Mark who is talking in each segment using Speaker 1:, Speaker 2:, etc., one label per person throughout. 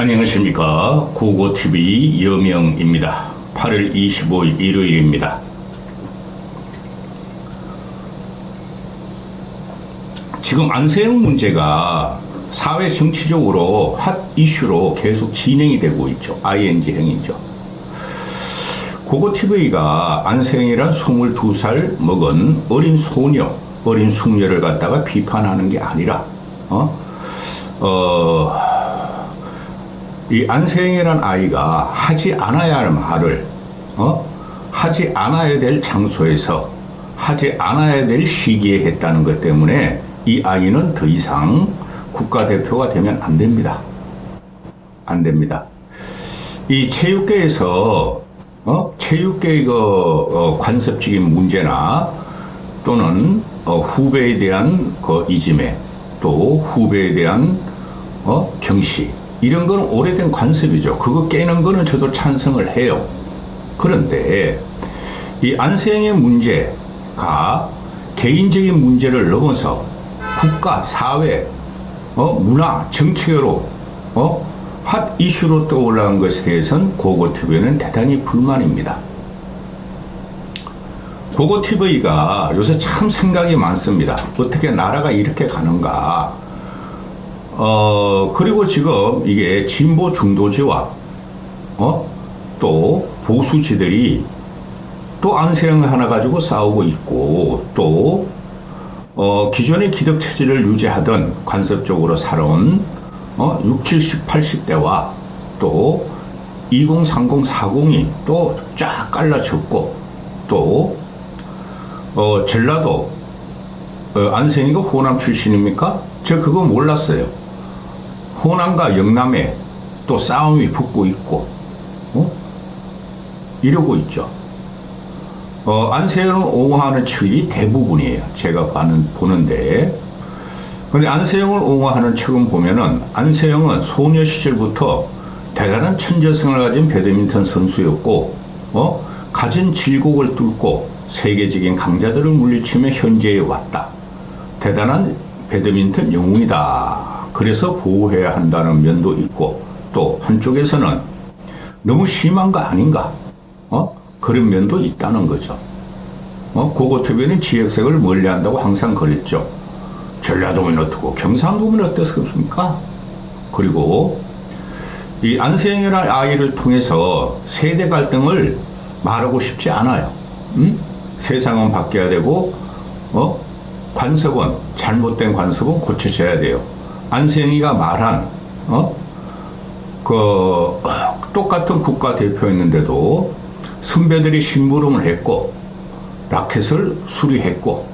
Speaker 1: 안녕하십니까. 고고TV 여명입니다. 8월 25일 일요일입니다. 지금 안세영 문제가 사회 정치적으로 핫 이슈로 계속 진행이 되고 있죠. ING행이죠. 고고TV가 안세영이란 22살 먹은 어린 소녀, 어린 숙녀를 갖다가 비판하는 게 아니라 이 안세영이란 아이가 하지 않아야 할 말을 하지 않아야 될 장소에서 하지 않아야 될 시기에 했다는 것 때문에 이 아이는 더 이상 국가대표가 되면 안 됩니다. 안 됩니다. 이 체육계에서 체육계의 관습적인 문제나 또는 후배에 대한 이지매, 또 후배에 대한 경시, 이런 거는 오래된 관습이죠. 그거 깨는 거는 저도 찬성을 해요. 그런데 이 안세영의 문제가 개인적인 문제를 넘어서 국가, 사회, 문화, 정치로 핫 이슈로 떠올라온 것에 대해서는 고고TV는 대단히 불만입니다. 고고TV가 요새 참 생각이 많습니다. 어떻게 나라가 이렇게 가는가. 그리고 지금 이게 진보 중도지와 또 보수지들이 또 안세영 하나 가지고 싸우고 있고, 또 기존의 기득체제를 유지하던 관습적으로 살아온 60, 70, 80대와 또 20, 30, 40이 또 쫙 갈라졌고, 또 전라도 안세영이가 호남 출신입니까? 저 그거 몰랐어요. 호남과 영남에 또 싸움이 붙고 있고 이러고 있죠. 안세영을 옹호하는 측이 대부분이에요. 제가 보는데. 근데 안세영을 옹호하는 측은 보면은 안세영은 소녀 시절부터 대단한 천재성을 가진 배드민턴 선수였고, 가진 질곡을 뚫고 세계적인 강자들을 물리치며 현재에 왔다. 대단한 배드민턴 영웅이다. 그래서 보호해야 한다는 면도 있고, 또 한쪽에서는 너무 심한 거 아닌가? 그런 면도 있다는 거죠. 고고TV는 지역색을 멀리한다고 항상 그랬죠. 전라도면 어떻고 경상도면 어떻습니까? 그리고 이 안세영이라는 아이를 통해서 세대 갈등을 말하고 싶지 않아요. 세상은 바뀌어야 되고 관습은, 잘못된 관습은 고쳐져야 돼요. 안세영이가 말한 똑같은 국가대표였는데도 선배들이 심부름을 했고, 라켓을 수리했고,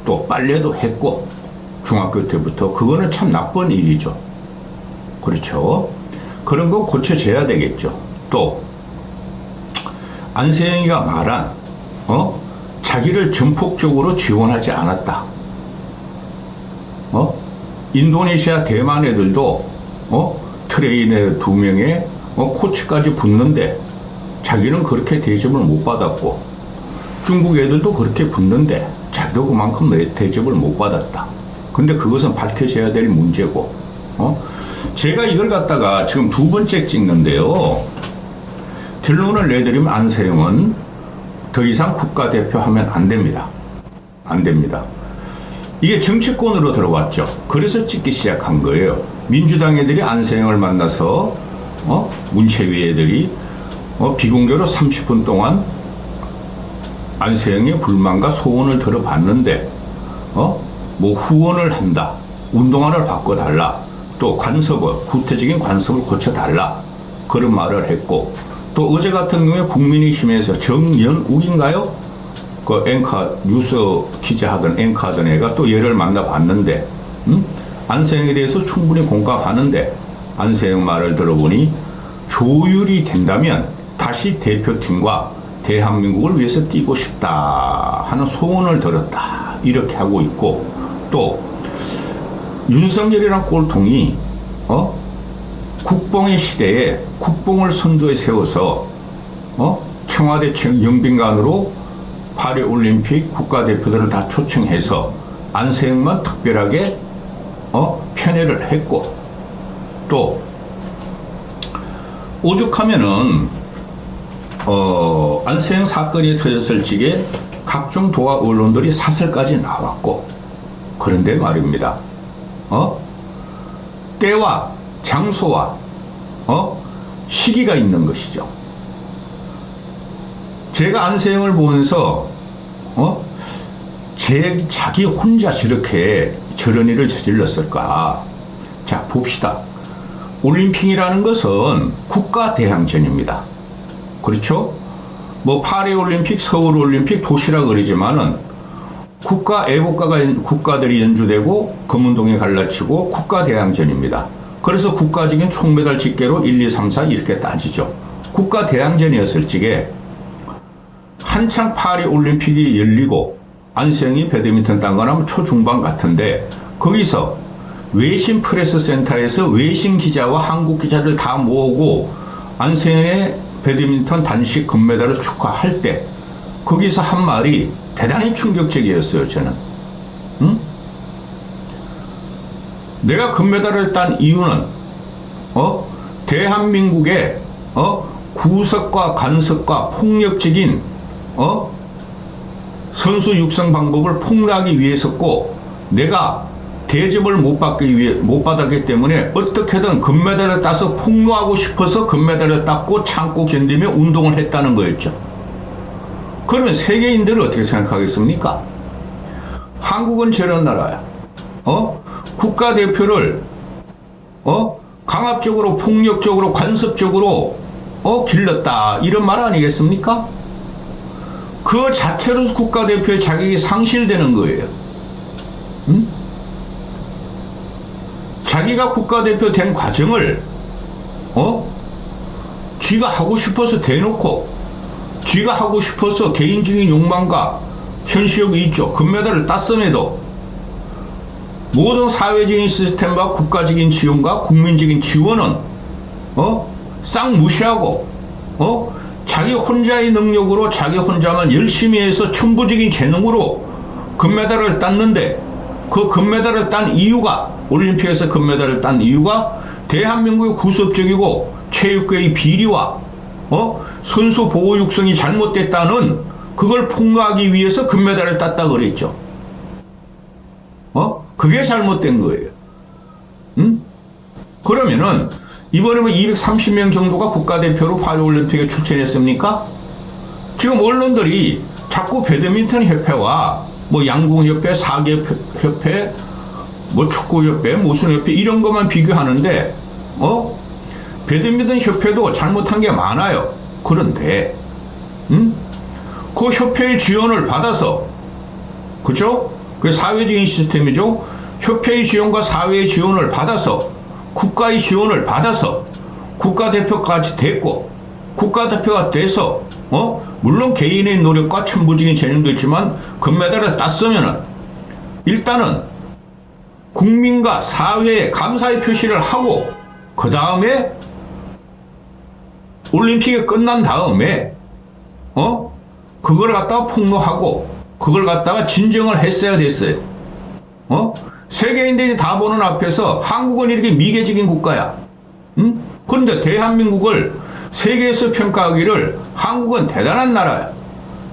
Speaker 1: 또 빨래도 했고, 중학교 때부터. 그거는 참 나쁜 일이죠. 그렇죠. 그런 거 고쳐져야 되겠죠. 또 안세영이가 말한 자기를 전폭적으로 지원하지 않았다. 인도네시아, 대만 애들도 트레이너 2명에 코치까지 붙는데 자기는 그렇게 대접을 못 받았고, 중국 애들도 그렇게 붙는데 자기도 그만큼 대접을 못 받았다. 근데 그것은 밝혀져야 될 문제고, 제가 이걸 갖다가 지금 2번째 찍는데요. 결론을 내드리면 안세영은 더 이상 국가대표 하면 안 됩니다. 안 됩니다. 이게 정치권으로 들어왔죠. 그래서 찍기 시작한 거예요. 민주당 애들이 안세영을 만나서 문체위 애들이 비공개로 30분 동안 안세영의 불만과 소원을 들어봤는데 뭐 후원을 한다, 운동화를 바꿔달라, 또 관습을, 구태적인 관습을 고쳐달라, 그런 말을 했고, 또 어제 같은 경우에 국민의힘에서 정연욱인가요? 그 앵커, 뉴스 기자 하던 앵커 하던 애가 또 얘를 만나봤는데 안세영에 대해서 충분히 공감하는데, 안세영 말을 들어보니 조율이 된다면 다시 대표팀과 대한민국을 위해서 뛰고 싶다 하는 소원을 들었다, 이렇게 하고 있고, 또 윤석열이란 꼴통이 국뽕의 시대에 국뽕을 선두에 세워서 청와대 영빈관으로 파리올림픽 국가대표들을 다 초청해서 안세영만 특별하게 편애를 했고, 또 오죽하면은 안세영 사건이 터졌을 적에 각종 도화 언론들이 사설까지 나왔고, 그런데 말입니다. 때와 장소와 시기가 있는 것이죠. 제가 안세영을 보면서 자기 혼자 저런 일을 저질렀을까? 자, 봅시다. 올림픽이라는 것은 국가대항전입니다. 그렇죠? 뭐 파리올림픽, 서울올림픽, 도시락 그러지만은 국가들이 연주되고 금운동에 갈라치고 국가대항전입니다. 그래서 국가적인 총메달 집계로 1, 2, 3, 4 이렇게 따지죠. 국가대항전이었을 적에 한창 파리올림픽이 열리고 안세영이 배드민턴 딴 거는 초중반 같은데, 거기서 외신 프레스 센터에서 외신 기자와 한국 기자들 다 모으고 안세영의 배드민턴 단식 금메달을 축하할 때 거기서 한 말이 대단히 충격적이었어요. 저는 내가 금메달을 딴 이유는 대한민국의 구석과 간섭과 폭력적인 선수 육성 방법을 폭로하기 위해서고, 내가 대접을 못 받았기 때문에 어떻게든 금메달을 따서 폭로하고 싶어서 금메달을 땄고 참고 견디며 운동을 했다는 거였죠. 그러면 세계인들은 어떻게 생각하겠습니까? 한국은 저런 나라야. 국가대표를 강압적으로 폭력적으로 간섭적으로 길렀다, 이런 말 아니겠습니까? 그 자체로 국가대표의 자격이 상실되는 거예요. 자기가 국가대표 된 과정을 쥐가 하고 싶어서 대놓고, 쥐가 하고 싶어서 개인적인 욕망과 현실력이 있죠. 금메달을 땄음에도 모든 사회적인 시스템과 국가적인 지원과 국민적인 지원은 싹 무시하고 자기 혼자의 능력으로 자기 혼자만 열심히 해서 천부적인 재능으로 금메달을 땄는데, 그 금메달을 딴 이유가, 올림픽에서 금메달을 딴 이유가 대한민국의 구습적이고 체육계의 비리와 선수 보호 육성이 잘못됐다는 그걸 폭로하기 위해서 금메달을 땄다 그랬죠. 그게 잘못된 거예요. 그러면은 이번에 230명 정도가 국가대표로 파리올림픽에 출전했습니까? 지금 언론들이 자꾸 배드민턴 협회와 뭐 양궁협회, 사계협회, 뭐 축구협회, 무슨 협회 이런 것만 비교하는데 배드민턴 협회도 잘못한 게 많아요. 그런데 그 협회의 지원을 받아서, 그죠? 그 사회적인 시스템이죠. 협회의 지원과 사회의 지원을 받아서, 국가의 지원을 받아서 국가대표까지 됐고, 국가대표가 돼서 물론 개인의 노력과 천부적인 재능도 있지만 금메달을 땄으면은 일단은 국민과 사회에 감사의 표시를 하고, 그 다음에 올림픽이 끝난 다음에 그걸 갖다가 폭로하고 그걸 갖다가 진정을 했어야 됐어요. 세계인들이 다 보는 앞에서 한국은 이렇게 미개적인 국가야. 그런데 대한민국을 세계에서 평가하기를 한국은 대단한 나라야.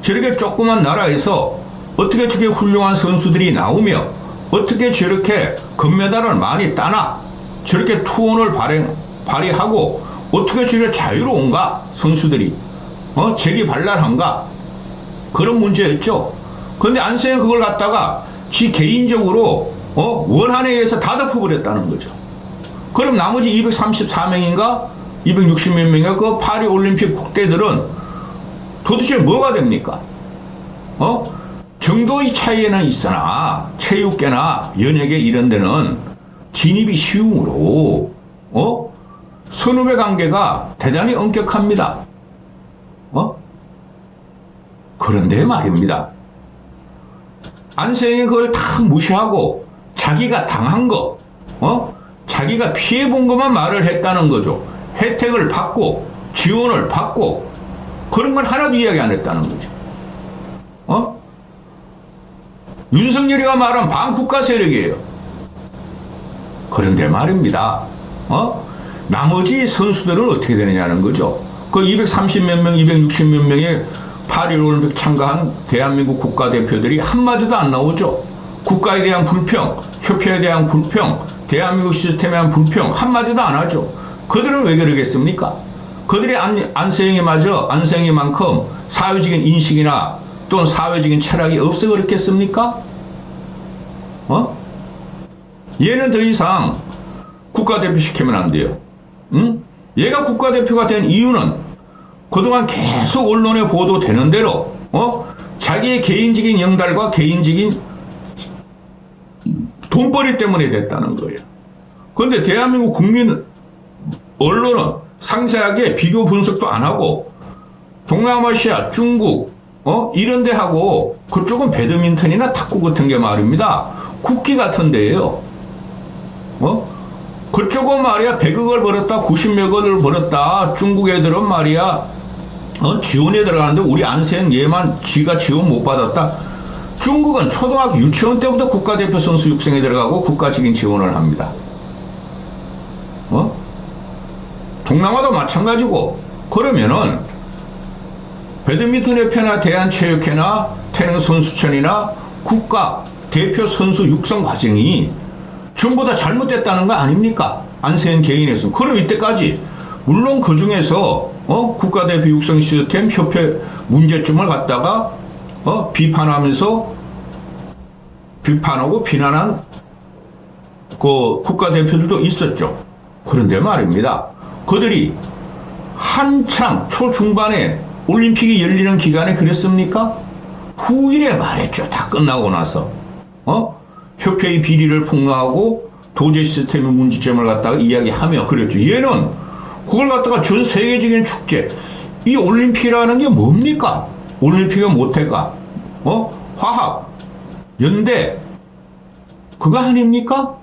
Speaker 1: 저렇게 조그만 나라에서 어떻게 저렇게 훌륭한 선수들이 나오며 어떻게 저렇게 금메달을 많이 따나, 저렇게 투혼을 발휘하고 어떻게 저렇게 자유로운가, 선수들이 재기발랄한가, 그런 문제였죠. 그런데 안세영 그걸 갖다가 지 개인적으로 원한에 의해서 다 덮어버렸다는 거죠. 그럼 나머지 234명인가 260몇 명의 그 파리올림픽 국대들은 도대체 뭐가 됩니까? 정도의 차이는 있으나 체육계나 연예계 이런 데는 진입이 쉬우므로 선후배 관계가 대단히 엄격합니다. 그런데 말입니다. 안세영이 그걸 다 무시하고 자기가 당한 거, 자기가 피해본 것만 말을 했다는 거죠. 혜택을 받고 지원을 받고 그런 건 하나도 이야기 안 했다는 거죠. 윤석열이가 말한 반국가 세력이에요. 그런데 말입니다. 나머지 선수들은 어떻게 되느냐는 거죠. 그 230 몇 명, 260 몇 명의 8.15 올림픽 참가한 대한민국 국가대표들이 한마디도 안 나오죠. 국가에 대한 불평, 협회에 대한 불평, 대한민국 시스템에 대한 불평 한마디도 안 하죠. 그들은 왜 그러겠습니까? 그들이 안세영이만큼 사회적인 인식이나 또는 사회적인 철학이 없어 그렇겠습니까? 얘는 더 이상 국가대표 시키면 안 돼요. 응? 얘가 국가대표가 된 이유는 그동안 계속 언론에 보도되는 대로 자기의 개인적인 영달과 개인적인 돈벌이 때문에 됐다는 거예요. 그런데 대한민국 국민 언론은 상세하게 비교 분석도 안 하고 동남아시아, 중국 이런 데 하고 그쪽은 배드민턴이나 탁구 같은 게 말입니다. 국기 같은 데예요. 그쪽은 말이야 100억을 벌었다 90몇 억을 벌었다. 중국 애들은 말이야 지원에 들어가는데 우리 안세영 얘만 지가 지원 못 받았다. 중국은 초등학교 유치원 때부터 국가대표 선수 육성에 들어가고 국가적인 지원을 합니다. 동남아도 마찬가지고. 그러면은 배드민턴협회나 대한체육회나 태릉선수촌이나 국가대표 선수 육성 과정이 전부 다 잘못됐다는 거 아닙니까? 안세현 개인에서. 그럼 이때까지 물론 그 중에서 국가대표 육성 시스템 협회 문제점을 갖다가 비판하고 비난한 그 국가대표들도 있었죠. 그런데 말입니다. 그들이 한창 초중반에 올림픽이 열리는 기간에 그랬습니까? 후일에 말했죠. 다 끝나고 나서. 협회의 비리를 폭로하고 도제 시스템의 문제점을 갖다가 이야기하며 그랬죠. 얘는 그걸 갖다가 전 세계적인 축제, 이 올림픽이라는 게 뭡니까? 올림픽의 모태가 화학, 연대 그거 아닙니까?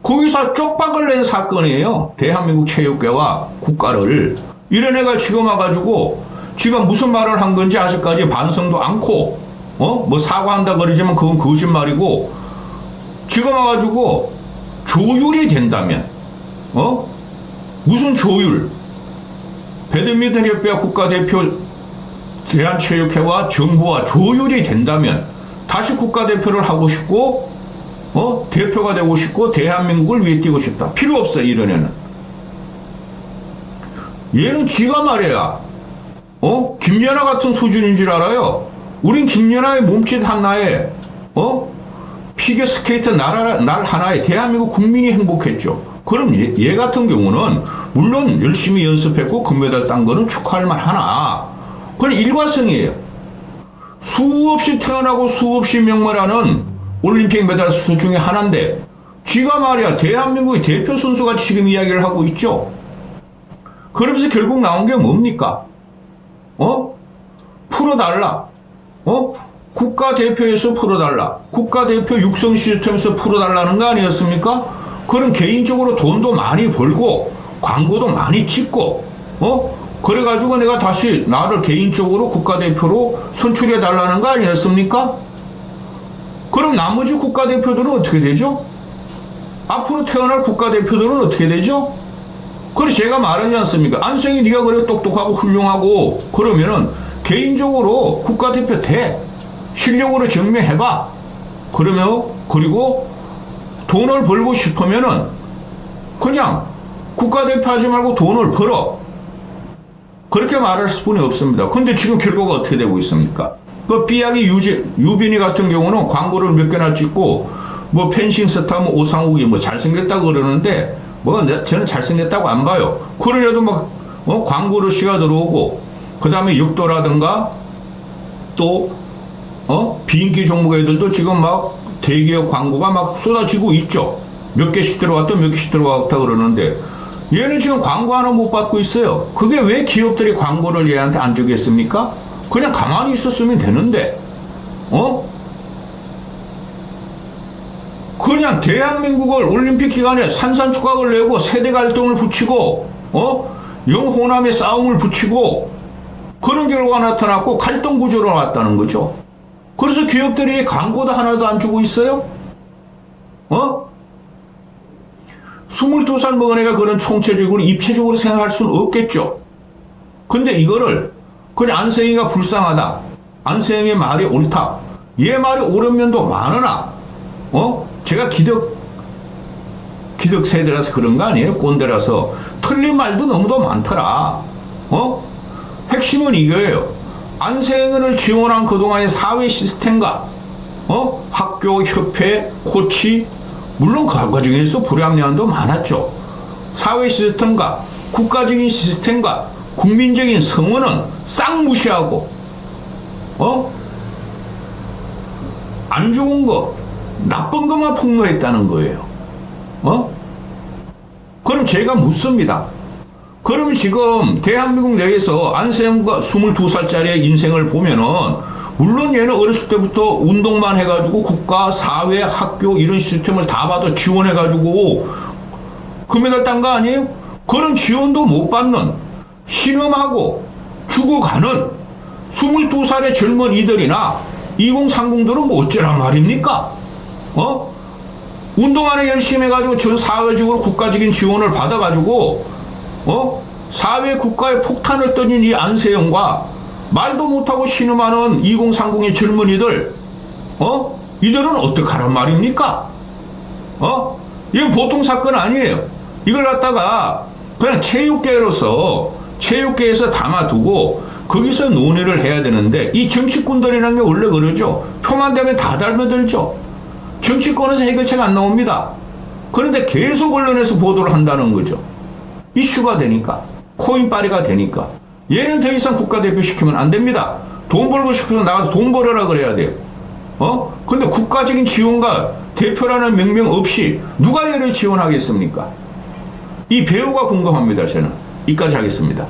Speaker 1: 거기서 쪽박을 낸 사건이에요. 대한민국 체육계와 국가를. 이런 애가 지금 와가지고 지금 무슨 말을 한 건지 아직까지 반성도 않고 뭐 사과한다 그러지만 그건 거짓말이고 지금 와가지고 조율이 된다면 무슨 조율? 배드민턴협회와 국가대표 대한체육회와 정부와 조율이 된다면 다시 국가대표를 하고 싶고 대표가 되고 싶고 대한민국을 위해 뛰고 싶다. 필요 없어 이런 애는. 얘는 지가 말이야 김연아 같은 수준인 줄 알아요. 우린 김연아의 몸짓 하나에 피겨스케이트 날 하나에 대한민국 국민이 행복했죠. 그럼 얘 같은 경우는 물론 열심히 연습했고 금메달 딴 거는 축하할 만하나 그건 일과성이에요. 수없이 태어나고 수없이 명mer하는 올림픽 메달스트 중에 하나인데 지가 말이야 대한민국의 대표 선수가 지금 이야기를 하고 있죠. 그러면서 결국 나온 게 뭡니까? 풀어달라. 국가대표에서 풀어달라. 국가대표 육성 시스템에서 풀어달라는 거 아니었습니까? 그런 개인적으로 돈도 많이 벌고 광고도 많이 찍고 그래가지고 내가 다시 나를 개인적으로 국가대표로 선출해달라는 거 아니었습니까? 그럼 나머지 국가대표들은 어떻게 되죠? 앞으로 태어날 국가대표들은 어떻게 되죠? 그래서 제가 말하지 않습니까? 안성이 네가 그래 똑똑하고 훌륭하고 그러면은 개인적으로 국가대표 돼. 실력으로 증명해봐. 그리고 돈을 벌고 싶으면은 그냥 국가대표 하지 말고 돈을 벌어. 그렇게 말할 수뿐이 없습니다. 근데 지금 결과가 어떻게 되고 있습니까? 그 삐약이 유빈이 같은 경우는 광고를 몇 개나 찍고 뭐 펜싱 스타 뭐 오상욱이 뭐 잘생겼다고 그러는데 저는 잘생겼다고 안 봐요. 그러려도 막 광고를 씨가 들어오고 그 다음에 육도라든가 또 비인기 종목 애들도 지금 막 대기업 광고가 막 쏟아지고 있죠. 몇 개씩 들어왔다 몇 개씩 들어왔다 그러는데 얘는 지금 광고 하나 못 받고 있어요. 그게 왜 기업들이 광고를 얘한테 안 주겠습니까? 그냥 가만히 있었으면 되는데 그냥 대한민국을 올림픽 기간에 산산조각을 내고 세대 갈등을 붙이고 영호남의 싸움을 붙이고 그런 결과가 나타났고 갈등 구조로 나왔다는 거죠. 그래서 기업들이 광고도 하나도 안 주고 있어요. 22살 먹은 애가 그런 총체적으로 입체적으로 생각할 수는 없겠죠. 근데 이거를 그냥 안세영이가 불쌍하다, 안세영의 말이 옳다, 얘 말이 옳은 면도 많으나 제가 기득 세대라서 그런 거 아니에요? 꼰대라서 틀린 말도 너무도 많더라. 핵심은 이거예요. 안세영을 지원한 그동안의 사회 시스템과 학교, 협회, 코치, 물론 그 과정에서 불합리함도 많았죠. 사회 시스템과 국가적인 시스템과 국민적인 성원은 싹 무시하고 안 좋은 거, 나쁜 것만 폭로했다는 거예요. 그럼 제가 묻습니다. 그럼 지금 대한민국 내에서 안세영과 22살짜리의 인생을 보면은, 물론 얘는 어렸을 때부터 운동만 해가지고 국가, 사회, 학교 이런 시스템을 다 받아 지원해가지고 금메달 딴 거 아니에요? 그런 지원도 못 받는, 신음하고 죽어가는 22살의 젊은이들이나 2030들은 뭐 어쩌란 말입니까? 운동 안에 열심히 해가지고 전 사회적으로 국가적인 지원을 받아가지고 사회 국가의 폭탄을 던진 이 안세영과 말도 못하고 신음하는 2030의 젊은이들, 이들은 어떡하란 말입니까? 이건 보통 사건 아니에요. 이걸 갖다가 그냥 체육계에서 담아두고 거기서 논의를 해야 되는데, 이 정치꾼들이라는 게 원래 그러죠. 표만 되면 다 달며들죠. 정치권에서 해결책 안 나옵니다. 그런데 계속 언론에서 보도를 한다는 거죠. 이슈가 되니까, 코인빨이가 되니까. 얘는 더 이상 국가대표 시키면 안 됩니다. 돈 벌고 싶어서 나가서 돈 벌어라 그래야 돼요. 근데 국가적인 지원과 대표라는 명명 없이 누가 얘를 지원하겠습니까? 이 배우가 궁금합니다. 저는 이까지 하겠습니다.